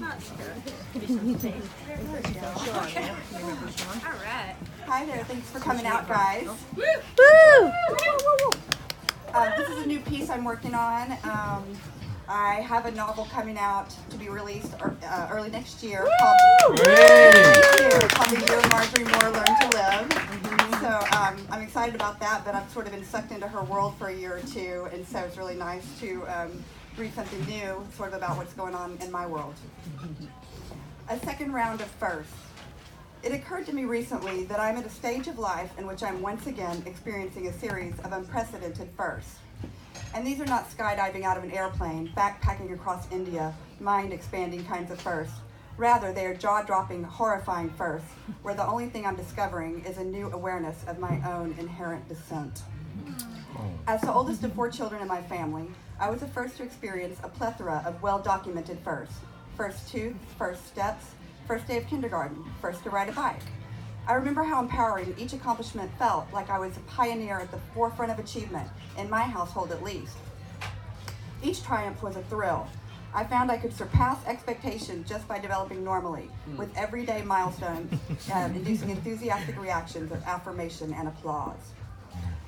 right. Hi there, thanks for coming out, guys. Woo! This is a new piece I'm working on. I have a novel coming out to be released early next year called The Year Marjorie Moore Learned to Live. So I'm excited about that, but I've sort of been sucked into her world for a year or two, and so it's really nice to read something new, sort of about what's going on in my world. A second round of firsts. It occurred to me recently that I'm at a stage of life in which I'm once again experiencing a series of unprecedented firsts. And these are not skydiving out of an airplane, backpacking across India, mind-expanding kinds of firsts. Rather, they are jaw-dropping, horrifying firsts, where the only thing I'm discovering is a new awareness of my own inherent descent. As the oldest of 4 children in my family, I was the first to experience a plethora of well-documented firsts. First tooth, first steps, first day of kindergarten, first to ride a bike. I remember how empowering each accomplishment felt, like I was a pioneer at the forefront of achievement, in my household at least. Each triumph was a thrill. I found I could surpass expectations just by developing normally, with everyday milestones inducing enthusiastic reactions of affirmation and applause.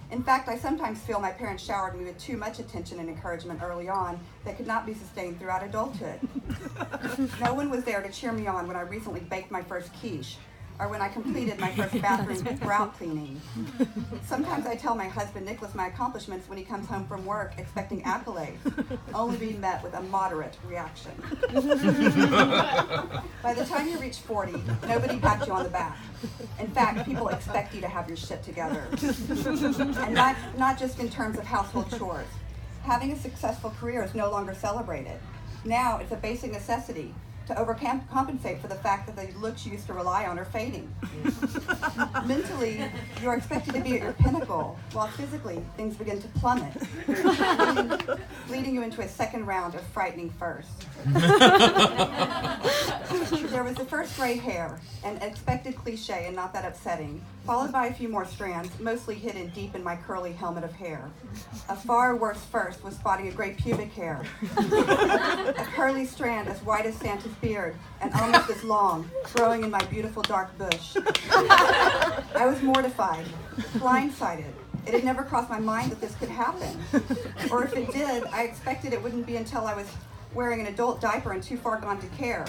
In fact, I sometimes feel my parents showered me with too much attention and encouragement early on that could not be sustained throughout adulthood. No one was there to cheer me on when I recently baked my first quiche, or when I completed my first bathroom grout cleaning. Sometimes I tell my husband Nicholas my accomplishments when he comes home from work expecting accolades, only being met with a moderate reaction. By the time you reach 40, nobody pats you on the back. In fact, people expect you to have your shit together. And not just in terms of household chores. Having a successful career is no longer celebrated. Now it's a basic necessity to overcompensate for the fact that the looks you used to rely on are fading. Mentally, you're expected to be at your pinnacle, while physically, things begin to plummet, leading you into a second round of frightening firsts. There was the first gray hair, an expected cliche and not that upsetting, followed by a few more strands, mostly hidden deep in my curly helmet of hair. A far worse first was spotting a gray pubic hair, a curly strand as white as Santa's beard and almost as long, growing in my beautiful dark bush. I was mortified, blindsided. It had never crossed my mind that this could happen. Or if it did, I expected it wouldn't be until I was wearing an adult diaper and too far gone to care.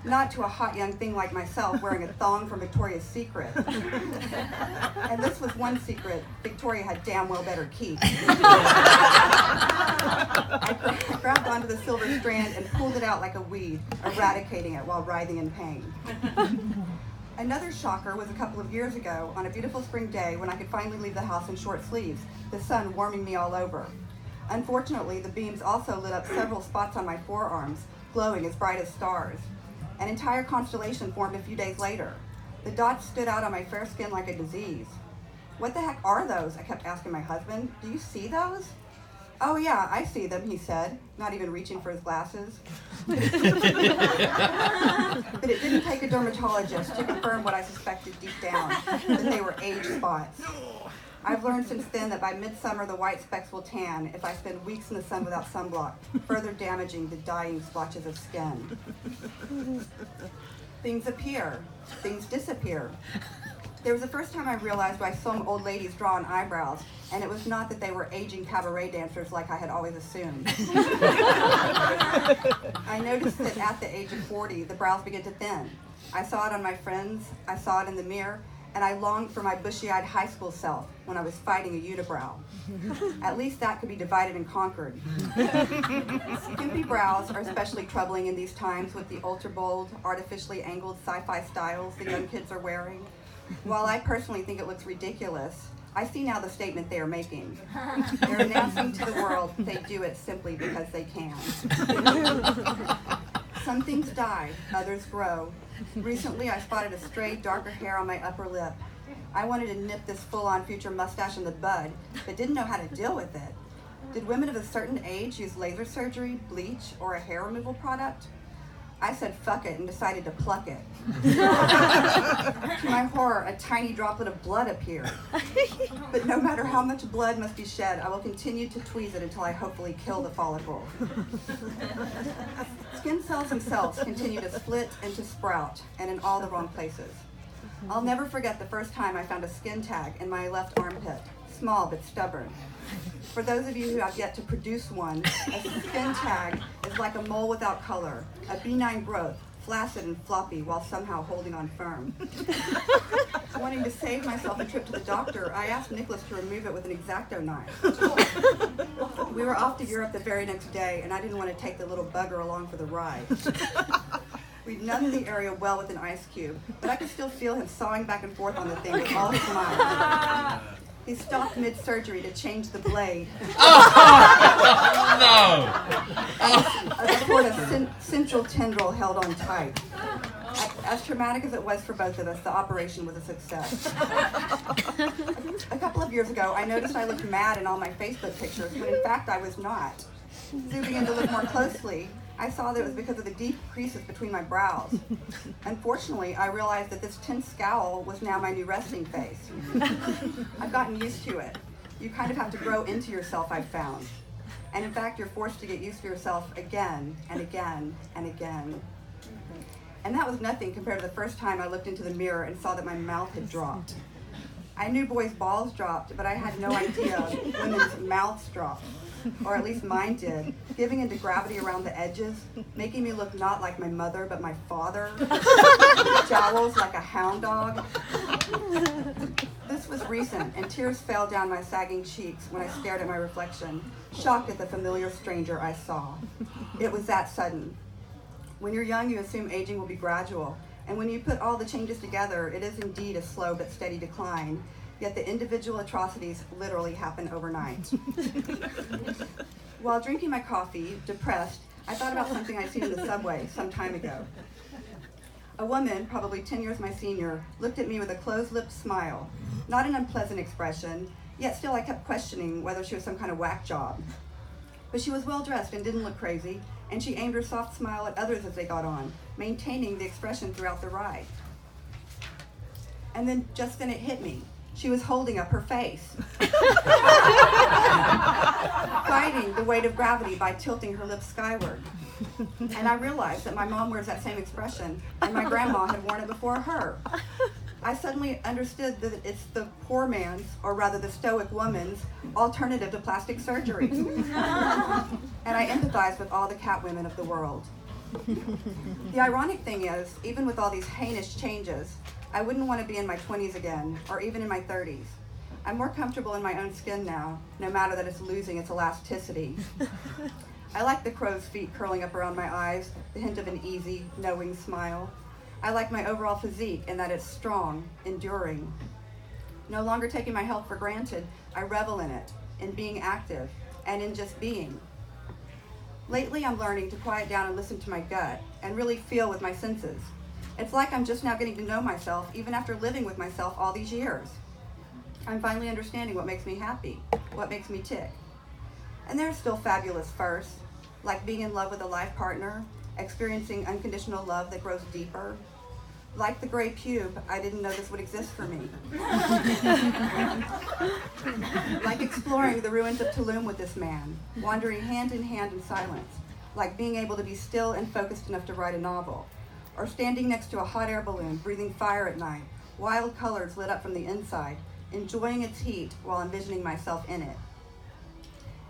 Not to a hot young thing like myself wearing a thong from Victoria's Secret. And this was one secret Victoria had damn well better keep. I grabbed onto the silver strand and pulled it out like a weed, eradicating it while writhing in pain. Another shocker was a couple of years ago on a beautiful spring day when I could finally leave the house in short sleeves, the sun warming me all over. Unfortunately, the beams also lit up several spots on my forearms, glowing as bright as stars. An entire constellation formed a few days later. The dots stood out on my fair skin like a disease. What the heck are those? I kept asking my husband. Do you see those? Oh yeah, I see them, he said, not even reaching for his glasses. But it didn't take a dermatologist to confirm what I suspected deep down, that they were age spots. I've learned since then that by midsummer the white specks will tan if I spend weeks in the sun without sunblock, further damaging the dying splotches of skin. Things appear, things disappear. There was the first time I realized why some old ladies draw on eyebrows, and it was not that they were aging cabaret dancers like I had always assumed. I noticed that at the age of 40, the brows begin to thin. I saw it on my friends, I saw it in the mirror, and I longed for my bushy-eyed high school self when I was fighting a unibrow. At least that could be divided and conquered. Skimpy brows are especially troubling in these times with the ultra-bold, artificially angled sci-fi styles the young kids are wearing. While I personally think it looks ridiculous, I see now the statement they are making. They're announcing to the world they do it simply because they can. Some things die, others grow. Recently, I spotted a stray, darker hair on my upper lip. I wanted to nip this full-on future mustache in the bud, but didn't know how to deal with it. Did women of a certain age use laser surgery, bleach, or a hair removal product? I said fuck it and decided to pluck it. To my horror, a tiny droplet of blood appeared. But no matter how much blood must be shed, I will continue to tweeze it until I hopefully kill the follicle. Skin cells themselves continue to split and to sprout, and in all the wrong places. I'll never forget the first time I found a skin tag in my left armpit, small but stubborn. For those of you who have yet to produce one, a skin tag is like a mole without color, a benign growth, flaccid and floppy while somehow holding on firm. Wanting to save myself a trip to the doctor, I asked Nicholas to remove it with an X-Acto knife. We were off to Europe the very next day, and I didn't want to take the little bugger along for the ride. We'd numbed the area well with an ice cube, but I could still feel him sawing back and forth on the thing with all his might. He stopped mid-surgery to change the blade. No! A sort of central tendril held on tight. As traumatic as it was for both of us, the operation was a success. A couple of years ago, I noticed I looked mad in all my Facebook pictures, when in fact I was not. Zooming in to look more closely, I saw that it was because of the deep creases between my brows. Unfortunately, I realized that this tense scowl was now my new resting face. I've gotten used to it. You kind of have to grow into yourself, I've found. And in fact, you're forced to get used to yourself again and again and again. And that was nothing compared to the first time I looked into the mirror and saw that my mouth had dropped. I knew boys' balls dropped, but I had no idea women's mouths dropped. Or at least mine did, giving into gravity around the edges, making me look not like my mother, but my father, jowls like a hound dog. This was recent, and tears fell down my sagging cheeks when I stared at my reflection, shocked at the familiar stranger I saw. It was that sudden. When you're young, you assume aging will be gradual, and when you put all the changes together, it is indeed a slow but steady decline. Yet the individual atrocities literally happen overnight. While drinking my coffee, depressed, I thought about something I'd seen in the subway some time ago. A woman, probably 10 years my senior, looked at me with a closed-lipped smile, not an unpleasant expression, yet still I kept questioning whether she was some kind of whack job. But she was well-dressed and didn't look crazy, and she aimed her soft smile at others as they got on, maintaining the expression throughout the ride. And then just then it hit me. She was holding up her face, fighting the weight of gravity by tilting her lips skyward. And I realized that my mom wears that same expression, and my grandma had worn it before her. I suddenly understood that it's the poor man's, or rather the stoic woman's, alternative to plastic surgery. And I empathized with all the cat women of the world. The ironic thing is, even with all these heinous changes, I wouldn't want to be in my 20s again, or even in my 30s. I'm more comfortable in my own skin now, no matter that it's losing its elasticity. I like the crow's feet curling up around my eyes, the hint of an easy, knowing smile. I like my overall physique in that it's strong, enduring. No longer taking my health for granted, I revel in it, in being active, and in just being. Lately, I'm learning to quiet down and listen to my gut, and really feel with my senses. It's like I'm just now getting to know myself, even after living with myself all these years. I'm finally understanding what makes me happy, what makes me tick. And there's still fabulous firsts, like being in love with a life partner, experiencing unconditional love that grows deeper. Like the gray pube, I didn't know this would exist for me. Like exploring the ruins of Tulum with this man, wandering hand in hand in silence. Like being able to be still and focused enough to write a novel. Or standing next to a hot air balloon, breathing fire at night, wild colors lit up from the inside, enjoying its heat while envisioning myself in it.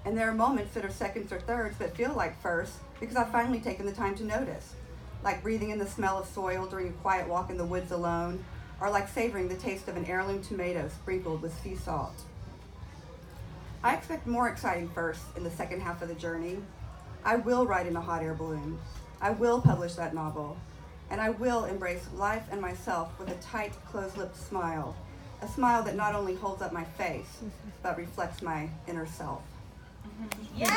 And there are moments that are seconds or thirds that feel like firsts because I've finally taken the time to notice. Like breathing in the smell of soil during a quiet walk in the woods alone, or like savoring the taste of an heirloom tomato sprinkled with sea salt. I expect more exciting firsts in the second half of the journey. I will ride in a hot air balloon. I will publish that novel. And I will embrace life and myself with a tight, closed-lipped smile. A smile that not only holds up my face, but reflects my inner self. Yeah!